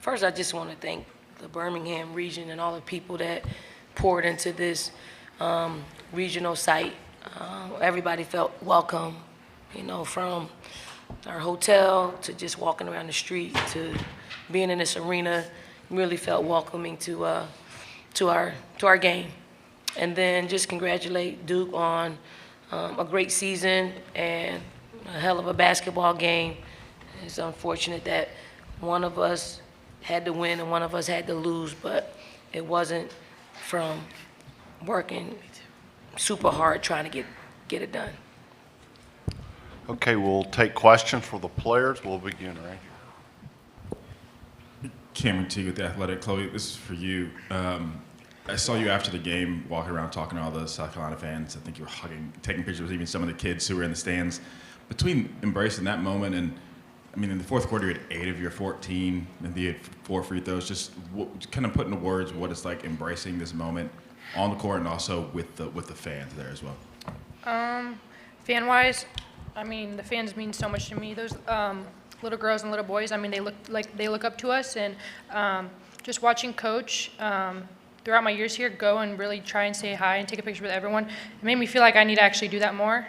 First, I just want to thank the Birmingham region and all the people that poured into this regional site. Everybody felt welcome, from our hotel to just walking around the street to being in this arena. Really felt welcoming to our game. And then just congratulate Duke on a great season and a hell of a basketball game. It's unfortunate that one of us had to win and one of us had to lose, but it wasn't from working super hard trying to get it done. Okay, we'll take questions for the players. We'll begin right here. Cameron T with The Athletic. Chloe, this is for you. I saw you after the game walking around talking to all the South Carolina fans. I think you were hugging, taking pictures with even some of the kids who were in the stands. Between embracing that moment and, in the fourth quarter, you had 8 of your 14, and you had 4 free throws. Just kind of put into words what it's like embracing this moment on the court and also with the fans there as well. Fan-wise, the fans mean so much to me. Those little girls and little boys, they look up to us, and just watching Coach throughout my years here go and really try and say hi and take a picture with everyone, it made me feel like I need to actually do that more.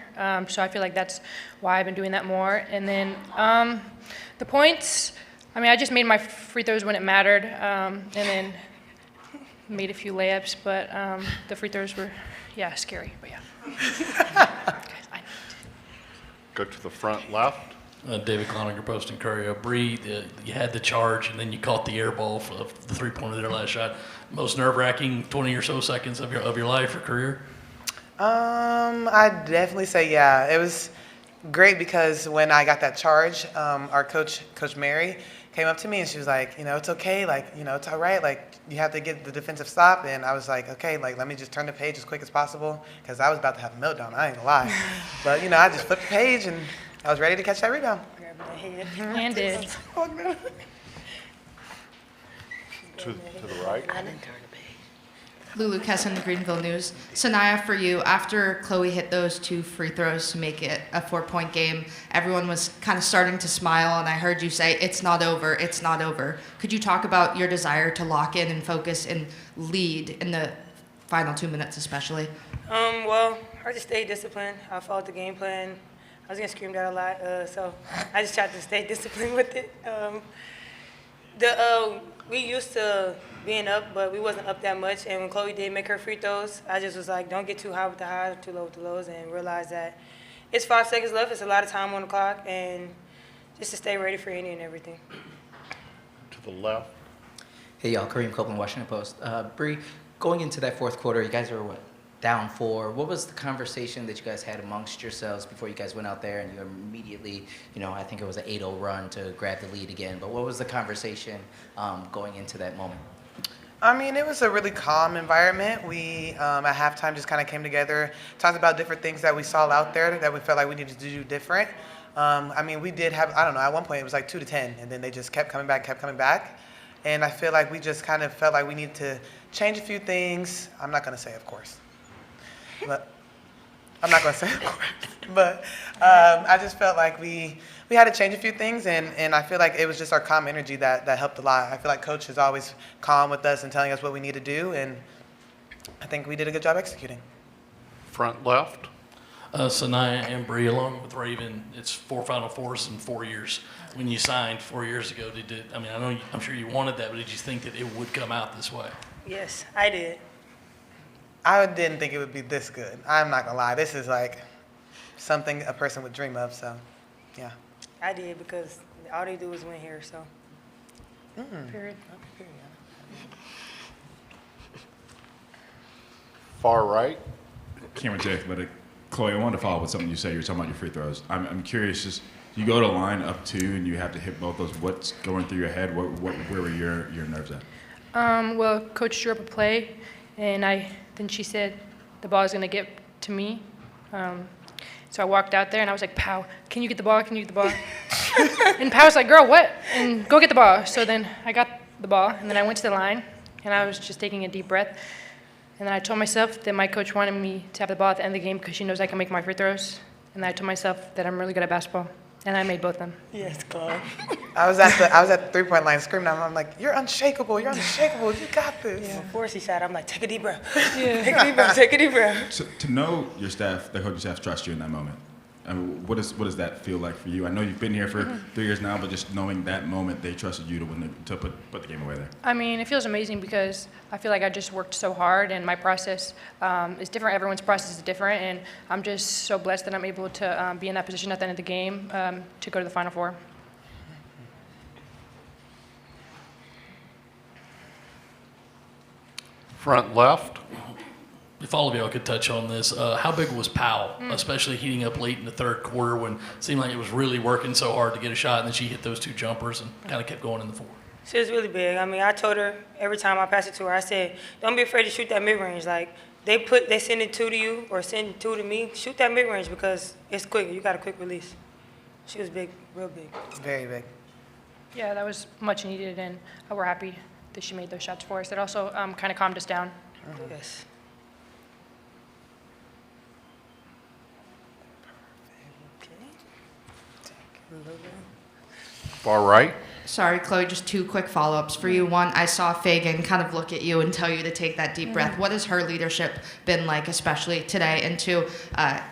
So I feel like that's why I've been doing that more. And then the points, I just made my free throws when it mattered, and then made a few layups, but the free throws were, scary, but yeah. Go to the front left. David Cloninger, Post and Courier. Bree, you had the charge, and then you caught the air ball for the three-pointer of their last shot. Most nerve-wracking 20 or so seconds of your life or career? I'd definitely say, yeah. It was great because when I got that charge, our coach, Coach Mary, came up to me and she was like, it's okay, it's all right, you have to get the defensive stop. And I was like, okay, let me just turn the page as quick as possible because I was about to have a meltdown, I ain't gonna lie. But, I just flipped the page and I was ready to catch that rebound. Grab the head. And did. To the right. I didn't turn the page. Lulu Kesson, the Greenville News. Sania, for you, after Chloe hit those 2 free throws to make it a 4-point game, everyone was kind of starting to smile, and I heard you say, it's not over, it's not over. Could you talk about your desire to lock in and focus and lead in the final 2 minutes especially? Well, I just stayed disciplined. I followed the game plan. I was getting screamed at a lot, so I just tried to stay disciplined with it. We used to being up, but we wasn't up that much. And when Chloe did make her free throws, I just was like, don't get too high with the highs, too low with the lows, and realize that it's 5 seconds left. It's a lot of time on the clock, and just to stay ready for any and everything. To the left. Hey, y'all. Kareem Copeland, Washington Post. Bree, going into that fourth quarter, you guys were, down 4. What was the conversation that you guys had amongst yourselves before you guys went out there and you immediately, I think it was an 8-0 run to grab the lead again, but what was the conversation going into that moment? It was a really calm environment. We, at halftime, just kind of came together, talked about different things that we saw out there that we felt like we needed to do different. We did have, at one point it was like 2-10, and then they just kept coming back. And I feel like we just kind of felt like we needed to change a few things. I'm not going to say, of course. But I just felt like we had to change a few things, and I feel like it was just our calm energy that helped a lot. I feel like Coach is always calm with us and telling us what we need to do, and I think we did a good job executing. Front left. Sania and Bree, along with Raven, it's 4 Final Fours in 4 years. When you signed 4 years ago, I'm sure you wanted that, but did you think that it would come out this way? Yes, I did. I didn't think it would be this good. I'm not gonna lie. This is like something a person would dream of. So, yeah. I did because all they do is win here. So. Period. Far right. Cameron T. Athletic. Chloe, I wanted to follow up with something you said. You're talking about your free throws. I'm curious, just you go to line up 2 and you have to hit both those. What's going through your head? Where were your nerves at? Well, Coach drew up a play, and then she said the ball is going to get to me. So I walked out there, and I was like, Pow, can you get the ball? Can you get the ball? And Pow was like, girl, what? And go get the ball. So then I got the ball, and then I went to the line, and I was just taking a deep breath. And then I told myself that my coach wanted me to have the ball at the end of the game because she knows I can make my free throws. And I told myself that I'm really good at basketball. And I made both of them. Yes, Chloe. I was at the 3-point line screaming. I'm like, you're unshakable. You're unshakable. You got this. Yeah, before she shot, I'm like, take a deep breath. Take a deep breath. Take a deep breath. So, to know your staff, the coaching staff, trust you in that moment. I mean, what does that feel like for you? I know you've been here for 3 years now, but just knowing that moment they trusted you to put the game away there. I mean, it feels amazing because I feel like I just worked so hard, and my process is different. Everyone's process is different, and I'm just so blessed that I'm able to be in that position at the end of the game to go to the Final Four. Front left. If all of y'all could touch on this, how big was Powell, especially heating up late in the third quarter when it seemed like it was really working so hard to get a shot, and then she hit those 2 jumpers and kind of kept going in the fourth? She was really big. I mean, I told her every time I passed it to her, I said, don't be afraid to shoot that mid-range. Like, they send it 2 to you or send 2 to me. Shoot that mid-range because it's quick. You got a quick release. She was big, real big. Very big. Yeah, that was much needed, and we're happy that she made those shots for us. It also kind of calmed us down. Yes. Far right. Sorry, Chloe, just 2 quick follow-ups for you. One, I saw Feagin kind of look at you and tell you to take that deep breath. What has her leadership been like, especially today? And 2,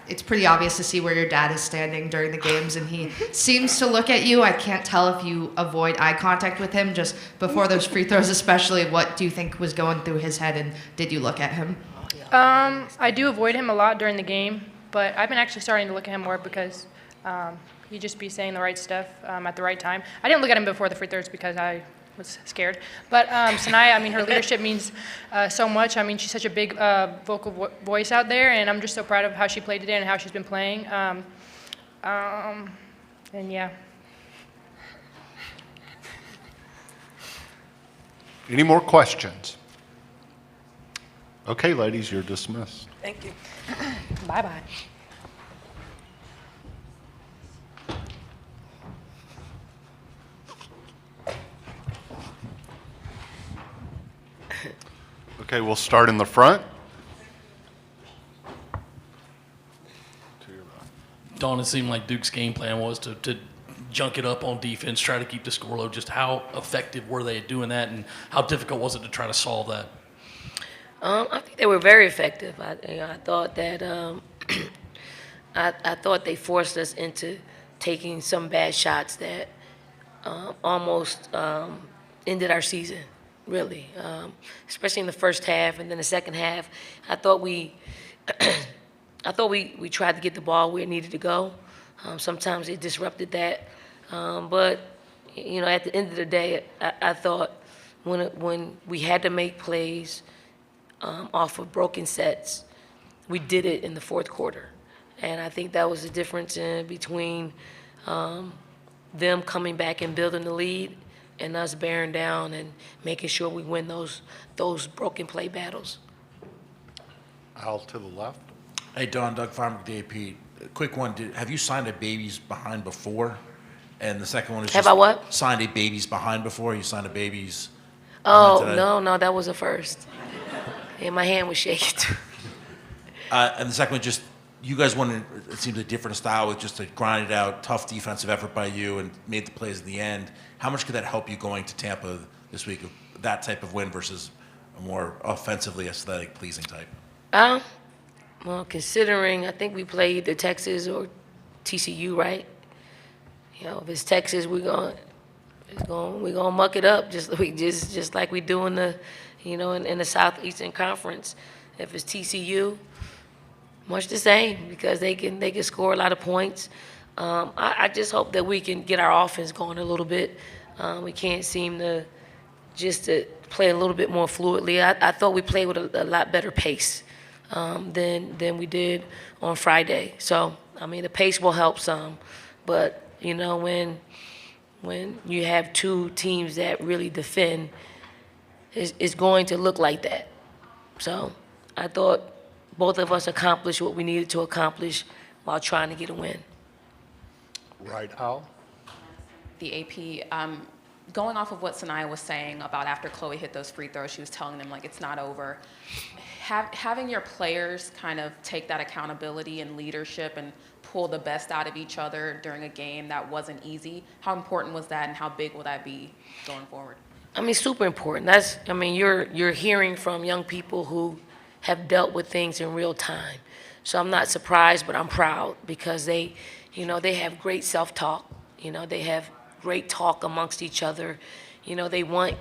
it's pretty obvious to see where your dad is standing during the games, and he seems to look at you. I can't tell if you avoid eye contact with him just before those free throws, especially. What do you think was going through his head, and did you look at him? I do avoid him a lot during the game, but I've been actually starting to look at him more because he'd just be saying the right stuff at the right time. I didn't look at him before the free throws because I was scared. But Sania, I mean, her leadership means so much. I mean, she's such a big vocal voice out there, and I'm just so proud of how she played today and how she's been playing. And yeah. Any more questions? Okay, ladies, you're dismissed. Thank you. Bye-bye. Okay, we'll start in the front. Dawn, it seemed like Duke's game plan was to junk it up on defense, try to keep the score low. Just how effective were they at doing that, and how difficult was it to try to solve that? I think they were very effective. I thought that I thought they forced us into taking some bad shots that almost ended our season. Really, especially in the first half, and then the second half, I thought we tried to get the ball where it needed to go. Sometimes it disrupted that, but you know, at the end of the day, I thought when we had to make plays off of broken sets, we did it in the fourth quarter, and I think that was the difference in between them coming back and building the lead and us bearing down and making sure we win those broken play battles. Al to the left. Hey, Don, Doug Farmer, DAP. Quick one. Have you signed a babies behind before? And the second one is Have I what? Signed a babies behind before? You signed a babies Oh, today? no, that was a first. And my hand was shaking too. And the second one, just you guys wanted, it seems a different style with just a grinded out, tough defensive effort by you and made the plays at the end. How much could that help you going to Tampa this week, that type of win versus a more offensively aesthetic, pleasing type? Well, considering I think we played either Texas or TCU, right? You know, if it's Texas, we're gonna muck it up just like we do in the, you know, in the Southeastern Conference. If it's TCU, much the same because they can score a lot of points. I just hope that we can get our offense going a little bit. We can't seem to play a little bit more fluidly. I thought we played with a lot better pace than we did on Friday. So, I mean, the pace will help some. But, you know, when you have two teams that really defend, it's going to look like that. So I thought both of us accomplished what we needed to accomplish while trying to get a win. Right, Al. The AP, going off of what Sania was saying about after Chloe hit those free throws, she was telling them, like, it's not over. Having your players kind of take that accountability and leadership and pull the best out of each other during a game that wasn't easy. How important was that, and how big will that be going forward? I mean, super important. You're hearing from young people who have dealt with things in real time. So I'm not surprised, but I'm proud because they have great self-talk. They have great talk amongst each other. They want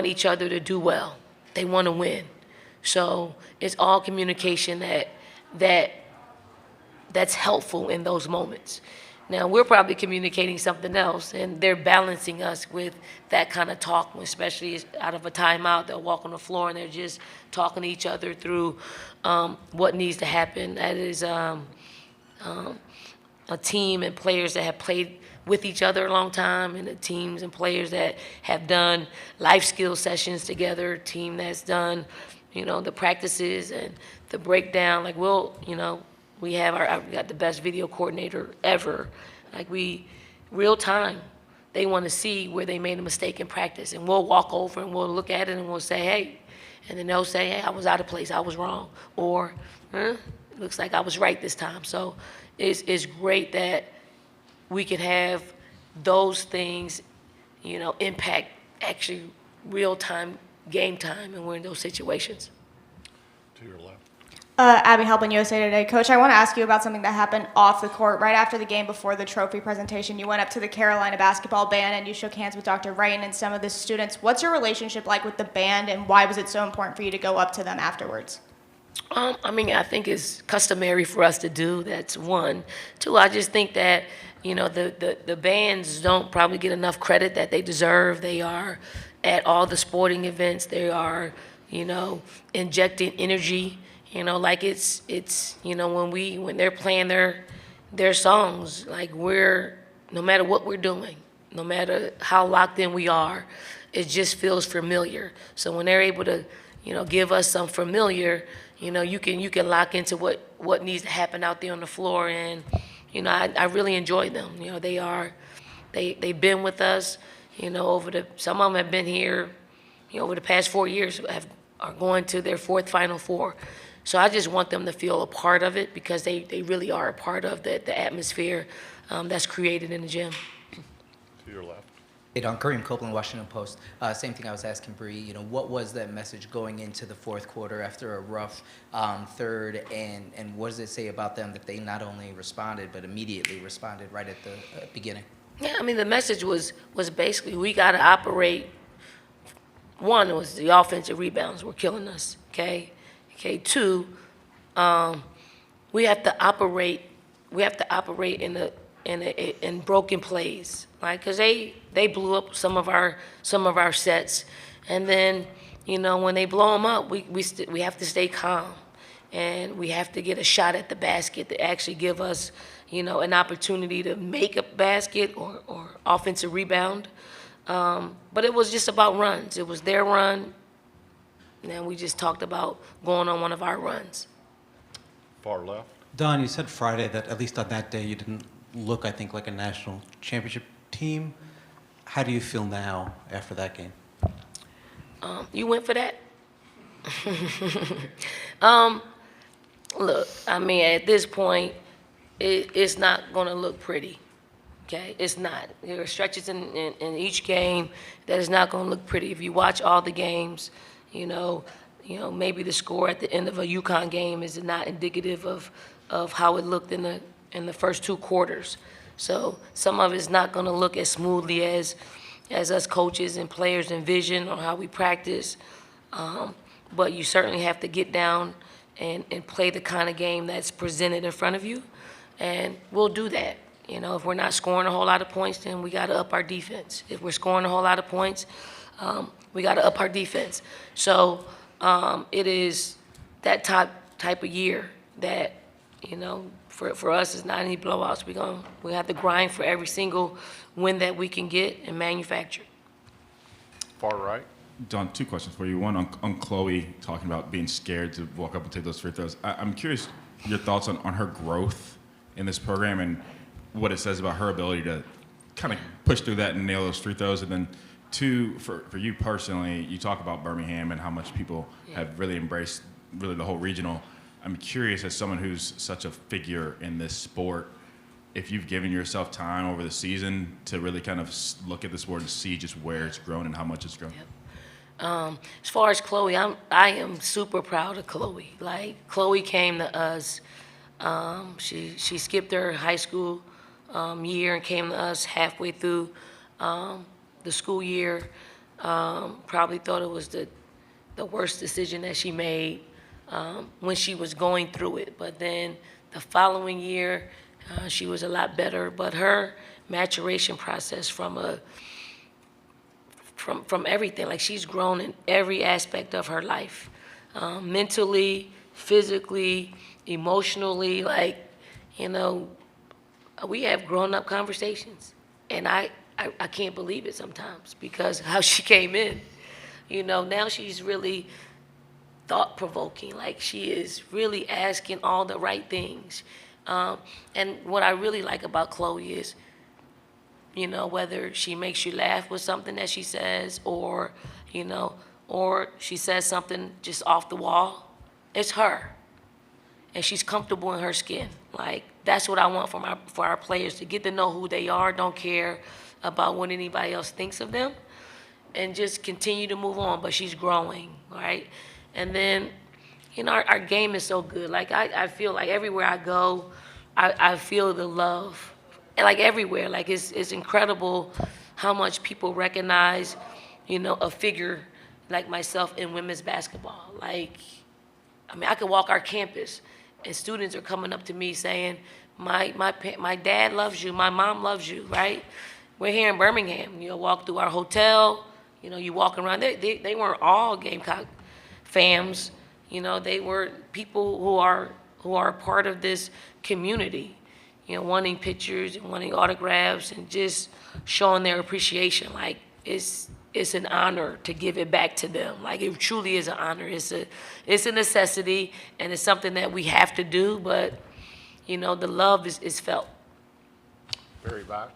each other to do well. They want to win. So it's all communication that's helpful in those moments. Now, we're probably communicating something else, and they're balancing us with that kind of talk, especially out of a timeout. They'll walk on the floor, and they're just talking to each other through what needs to happen. That is a team and players that have played with each other a long time, and the teams and players that have done life skill sessions together, team that's done, the practices and the breakdown. Like, we got the best video coordinator ever. Real time, they want to see where they made a mistake in practice. And we'll walk over and we'll look at it and we'll say, hey. And then they'll say, hey, I was out of place, I was wrong. Or, looks like I was right this time. So it's great that we can have those things, impact actually real time, game time, and we're in those situations. To your left. Abby Halpin, USA Today. Coach, I want to ask you about something that happened off the court. Right after the game, before the trophy presentation, you went up to the Carolina basketball band and you shook hands with Dr. Wright and some of the students. What's your relationship like with the band, and why was it so important for you to go up to them afterwards? I think it's customary for us to do. That's one. Two, I just think that, the bands don't probably get enough credit that they deserve. They are at all the sporting events. They are, injecting energy. When they're playing their songs, no matter what we're doing, no matter how locked in we are, it just feels familiar. So when they're able to, give us some familiar, you can lock into what needs to happen out there on the floor. And, I really enjoy them. They've been with us, some of them have been here, over the past 4 years, are going to their fourth Final Four. So I just want them to feel a part of it because they really are a part of the atmosphere that's created in the gym. To your left. Hey, Don, Kareem Copeland, Washington Post. Same thing I was asking Bree. What was that message going into the fourth quarter after a rough third, and what does it say about them that they not only responded but immediately responded right at the beginning? Yeah, the message was basically we got to operate. One, it was the offensive rebounds were killing us. Okay. Two, we have to operate in broken plays, right? Because they blew up some of our sets, and then when they blow them up, we have to stay calm, and we have to get a shot at the basket to actually give us an opportunity to make a basket or offensive rebound. But it was just about runs. It was their run. And we just talked about going on one of our runs. Far left. Don, you said Friday that at least on that day you didn't look, I think, like a national championship team. How do you feel now after that game? You went for that? Look, at this point, it's not going to look pretty. Okay, it's not. There are stretches in each game that is not going to look pretty. If you watch all the games, maybe the score at the end of a UConn game is not indicative of how it looked in the first two quarters. So some of it's not going to look as smoothly as us coaches and players envision or how we practice. But you certainly have to get down and play the kind of game that's presented in front of you, and we'll do that. If we're not scoring a whole lot of points, then we got to up our defense. If we're scoring a whole lot of points, we got to up our defense. So it is that type of year that, for us, it's not any blowouts. We have to grind for every single win that we can get and manufacture. Far right. Don, two questions for you. One on Chloe talking about being scared to walk up and take those free throws. I'm curious your thoughts on her growth in this program and what it says about her ability to kind of push through that and nail those free throws. And then two, for you personally, you talk about Birmingham and how much people have really embraced really the whole regional. I'm curious, as someone who's such a figure in this sport, if you've given yourself time over the season to really kind of look at the sport and see just where it's grown and how much it's grown. Yep. As far as Chloe, I am super proud of Chloe. Like, Chloe came to us. She skipped her high school year and came to us halfway through the school year. Probably thought it was the worst decision that she made when she was going through it. But then the following year, she was a lot better. But her maturation process from everything, like, she's grown in every aspect of her life, mentally, physically, emotionally. Like, you know, we have grown-up conversations, and I can't believe it sometimes because how she came in. You know, now she's really thought-provoking. Like, she is really asking all the right things. And what I really like about Chloe is, you know, whether she makes you laugh with something that she says, or, you know, or she says something just off the wall, it's her. And she's comfortable in her skin. Like, that's what I want for our players, to get to know who they are, don't care about what anybody else thinks of them, and just continue to move on. But she's growing, right? And then, you know, our game is so good. Like, I feel like everywhere I go, I feel the love. And, like, everywhere. Like, it's incredible how much people recognize, you know, a figure like myself in women's basketball. Like, I mean, I could walk our campus, and students are coming up to me saying, my dad loves you, my mom loves you, right? We're here in Birmingham. You know, walk through our hotel, you know, you walk around. They weren't all Gamecock fans. You know, they were people who are part of this community, you know, wanting pictures and wanting autographs and just showing their appreciation. Like, it's an honor to give it back to them. Like, it truly is an honor. It's a necessity, and it's something that we have to do, but, you know, the love is felt. Very back.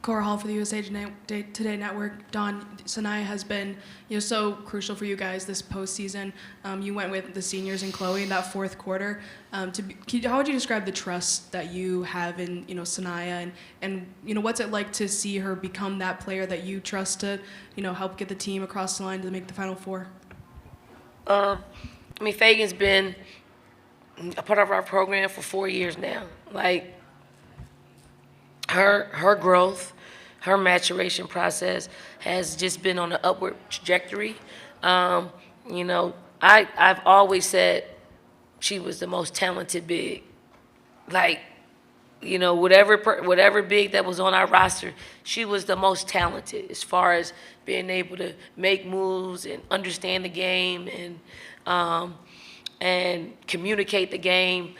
Cora Hall for the USA Today Network. Don, Sania has been, you know, so crucial for you guys this postseason. You went with the seniors and Chloe in that fourth quarter. How would you describe the trust that you have in, you know, Sania, and you know, what's it like to see her become that player that you trust to, you know, help get the team across the line to make the Final Four? I mean, Feagin's been a part of our program for 4 years now. Like, her growth, her maturation process has just been on an upward trajectory. You know, I've always said she was the most talented big. Like, you know, whatever big that was on our roster, she was the most talented as far as being able to make moves and understand the game and communicate the game.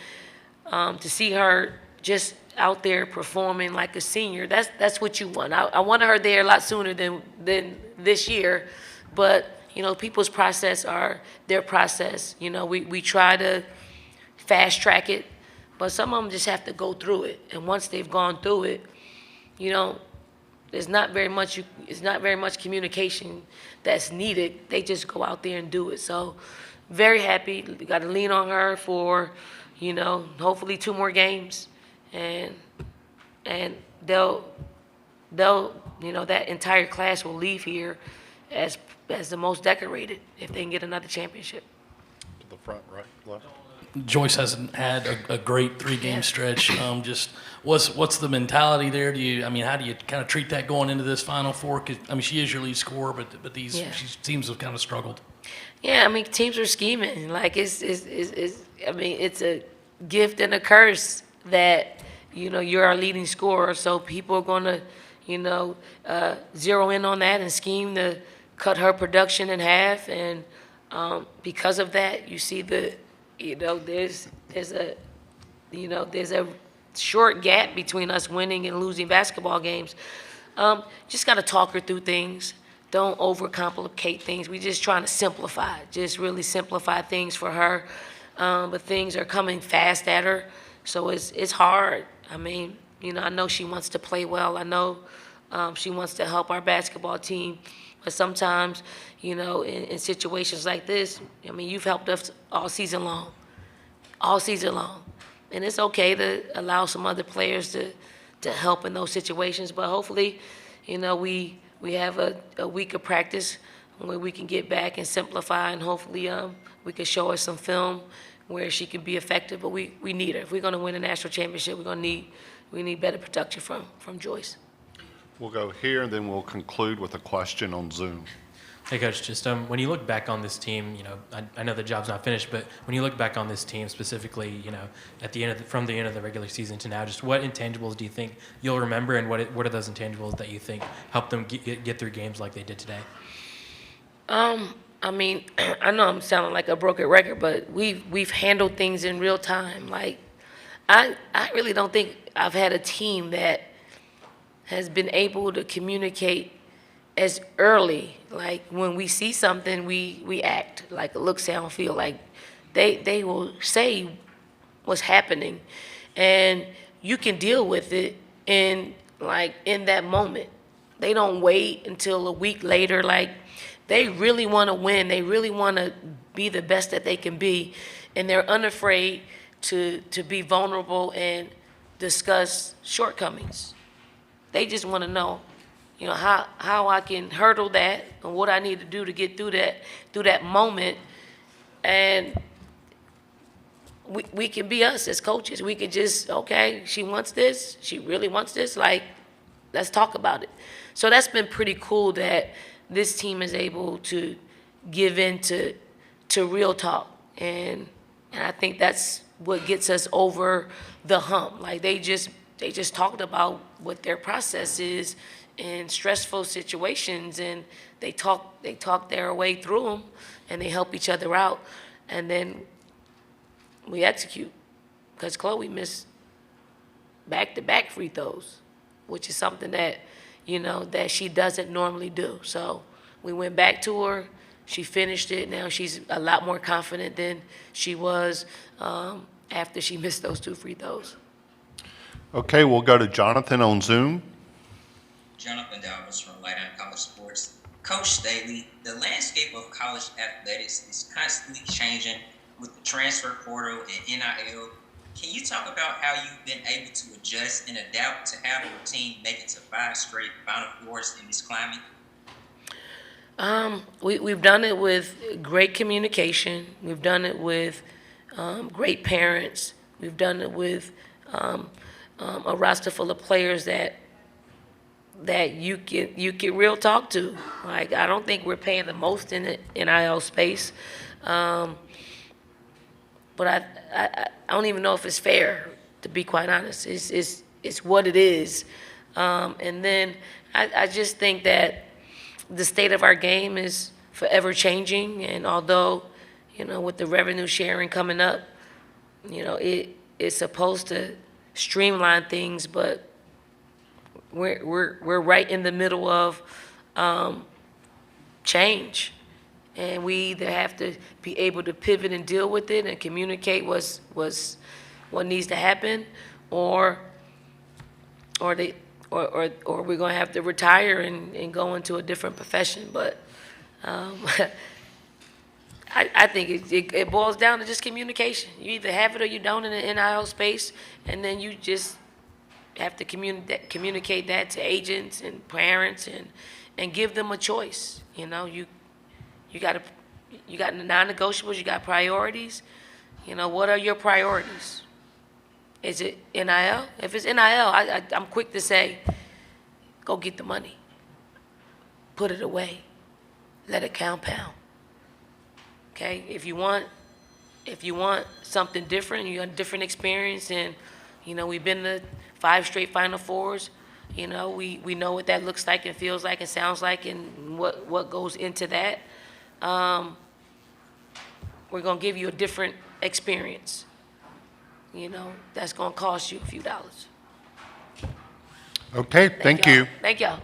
To see her just out there performing like a senior, that's what you want. I wanted her there a lot sooner than this year, but, you know, people's process are their process. You know, we try to fast track it, but some of them just have to go through it. And once they've gone through it, you know, it's not very much communication that's needed. They just go out there and do it. So, very happy. We got to lean on her for, you know, hopefully 2 more games. And they'll, you know, that entire class will leave here as the most decorated if they can get another championship. To the front, right, left. Joyce hasn't had a great 3-game stretch. Just what's the mentality there? How do you kind of treat that going into this Final Four? 'Cause, I mean, she is your lead scorer, but she seems to have kind of struggled. Yeah, I mean, teams are scheming. Like, it's a gift and a curse that, you know, you're our leading scorer, so people are going to, you know, zero in on that and scheme to cut her production in half. And because of that, you see there's a short gap between us winning and losing basketball games. Just got to talk her through things. Don't overcomplicate things. We're just trying to simplify, just really simplify things for her. But things are coming fast at her, so it's hard. I mean, you know, I know she wants to play well. I know she wants to help our basketball team. But sometimes, you know, in situations like this, I mean, you've helped us all season long. all season long. And it's okay to allow some other players to help in those situations, but hopefully, we have a week of practice where we can get back and simplify, and hopefully we can show her some film where she can be effective. But we need her. If we're going to win a national championship, we need better production from Joyce. We'll go here, and then we'll conclude with a question on Zoom. Hey, Coach, just when you look back on this team, I know the job's not finished, but when you look back on this team specifically, at the end from the end of the regular season to now, just what intangibles do you think you'll remember, and what are those intangibles that you think helped them get through games like they did today? I mean, I know I'm sounding like a broken record, but we've handled things in real time. Like, I really don't think I've had a team that has been able to communicate as early. Like, when we see something, we act, like look, sound, feel. Like, they will say what's happening, and you can deal with it in that moment. They don't wait until a week later. Like, they really want to win. They really want to be the best that they can be, and they're unafraid to be vulnerable and discuss shortcomings. They just want to know, how I can hurdle that and what I need to do to get through that moment. And we can be us as coaches. We could just, okay, she wants this. She really wants this. Like, let's talk about it. So that's been pretty cool that this team is able to give in to real talk. And I think that's what gets us over the hump. Like, they just talked about what their process is in stressful situations, and they talk their way through them, and they help each other out, and then we execute. Because Chloe missed back-to-back free throws, which is something that that she doesn't normally do. So we went back to her. She finished it. Now she's a lot more confident than she was after she missed those 2 free throws. Okay, we'll go to Jonathan on Zoom. Jonathan Dalvers from Light On College Sports. Coach Staley, the landscape of college athletics is constantly changing with the transfer portal and NIL. Can you talk about how you've been able to adjust and adapt to have your team make it to 5 straight Final Fours in this climate? We've done it with great communication. We've done it with great parents. We've done it with a roster full of players that you can real talk to. Like, I don't think we're paying the most in the NIL space, but I don't even know if it's fair, to be quite honest. It's what it is, and then I just think that the state of our game is forever changing, and although with the revenue sharing coming up, it's supposed to streamline things, but we're right in the middle of change, and we either have to be able to pivot and deal with it and communicate what needs to happen, or we're gonna have to retire and go into a different profession. But I think it boils down to just communication. You either have it or you don't in the NIL space, and then you just have to communicate that to agents and parents and give them a choice. You got non-negotiables, you got priorities. What are your priorities? Is it NIL? If it's NIL, I'm quick to say, go get the money. Put it away. Let it compound. Okay? If you want something different, you want a different experience, and we've been to 5 straight Final Fours. We know what that looks like and feels like and sounds like, and what goes into that. We're gonna give you a different experience. That's gonna cost you a few dollars. Okay, thank you. Thank y'all.